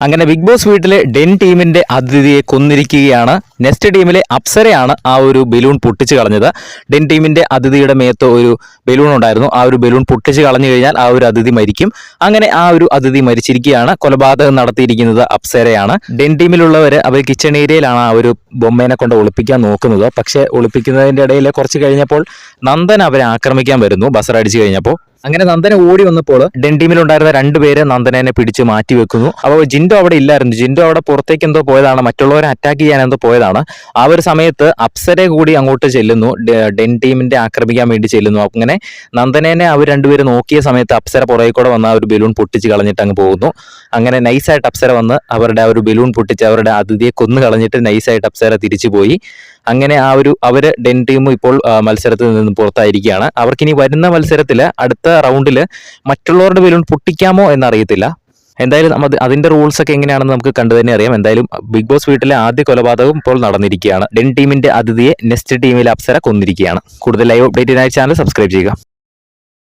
അങ്ങനെ big boss വീട്ടിലെ Den ടീമിന്റെ അതിഥിയെ കൊന്നിരിക്കുകയാണ്. നെക്സ്റ്റ് ടീമിലെ അപ്സരയാണ് ആ ഒരു ബലൂൺ പൊട്ടിച്ച് കളഞ്ഞത്. ഡെൻ ടീമിന്റെ അതിഥിയുടെ മേത്ത് ഒരു ബലൂൺ ഉണ്ടായിരുന്നു. ആ ഒരു ബലൂൺ പൊട്ടിച്ച് കളഞ്ഞു കഴിഞ്ഞാൽ ആ ഒരു അതിഥി മരിക്കും. അങ്ങനെ ആ ഒരു അതിഥി മരിച്ചിരിക്കുകയാണ്. കൊലപാതകം നടത്തിയിരിക്കുന്നത് അപ്സരയാണ്. ഡെൻ ടീമിലുള്ളവര് അവർ കിച്ചൺ ഏരിയയിലാണ് ആ ഒരു ബൊമ്മേനെ കൊണ്ട് ഒളിപ്പിക്കാൻ നോക്കുന്നത്. പക്ഷെ ഒളിപ്പിക്കുന്നതിന്റെ ഇടയിൽ കുറച്ച് കഴിഞ്ഞപ്പോൾ നന്ദൻ അവരെ ആക്രമിക്കാൻ വരുന്നു. ബസർ അടിച്ചു കഴിഞ്ഞപ്പോൾ അങ്ങനെ നന്ദന ഓടി വന്നപ്പോൾ ഡെൻ ടീമിലുണ്ടായിരുന്ന രണ്ടുപേര് നന്ദനെ പിടിച്ച് മാറ്റി വെക്കുന്നു. അപ്പോൾ ജിൻഡോ അവിടെ ഇല്ലായിരുന്നു. ജിൻഡോ അവിടെ പുറത്തേക്ക് എന്തോ പോയതാണ്, മറ്റുള്ളവരെ അറ്റാക്ക് ചെയ്യാൻ എന്തോ പോയതാണ്. ആ ഒരു സമയത്ത് അപ്സരെ കൂടി അങ്ങോട്ട് ചെല്ലുന്നു, ഡെൻ ടീമിന്റെ ആക്രമിക്കാൻ വേണ്ടി ചെല്ലുന്നു. അങ്ങനെ നന്ദനെ അവർ രണ്ടുപേരും നോക്കിയ സമയത്ത് അപ്സര പുറകെ കൂടെ വന്ന ആ ഒരു ബലൂൺ പൊട്ടിച്ച് കളഞ്ഞിട്ട് അങ്ങ് പോകുന്നു. അങ്ങനെ നൈസായിട്ട് അപ്സര വന്ന് അവരുടെ ആ ഒരു ബലൂൺ പൊട്ടിച്ച് അവരുടെ അതിഥിയെ കൊന്നു കളഞ്ഞിട്ട് നൈസായിട്ട് അപ്സര തിരിച്ചു പോയി. അങ്ങനെ അവര് ഡെൻ ടീമും ഇപ്പോൾ മത്സരത്തിൽ നിന്ന് പുറത്തായിരിക്കുകയാണ്. അവർക്കിനി വരുന്ന മത്സരത്തിൽ അടുത്ത റൗണ്ടിൽ മറ്റുള്ളവരുടെ ബലൂൺ പൊട്ടിക്കാമോ എന്നറിയത്തില്ല. എന്തായാലും അതിന്റെ റൂൾസ് ഒക്കെ എങ്ങനെയാണെന്ന് നമുക്ക് കണ്ടു തന്നെ അറിയാം. എന്തായാലും ബിഗ് ബോസ് വീട്ടിലെ ആദ്യ കൊലപാതകം ഇപ്പോൾ നടന്നിരിക്കുകയാണ്. ഡെൻ ടീമിന്റെ അതിഥിയെ നെക്സ്റ്റ് ടീമിലെ അപ്സര കൊന്നിരിക്കുകയാണ്. കൂടുതൽ ലൈവ് അപ്ഡേറ്റിനായി ചാനൽ സബ്സ്ക്രൈബ് ചെയ്യുക.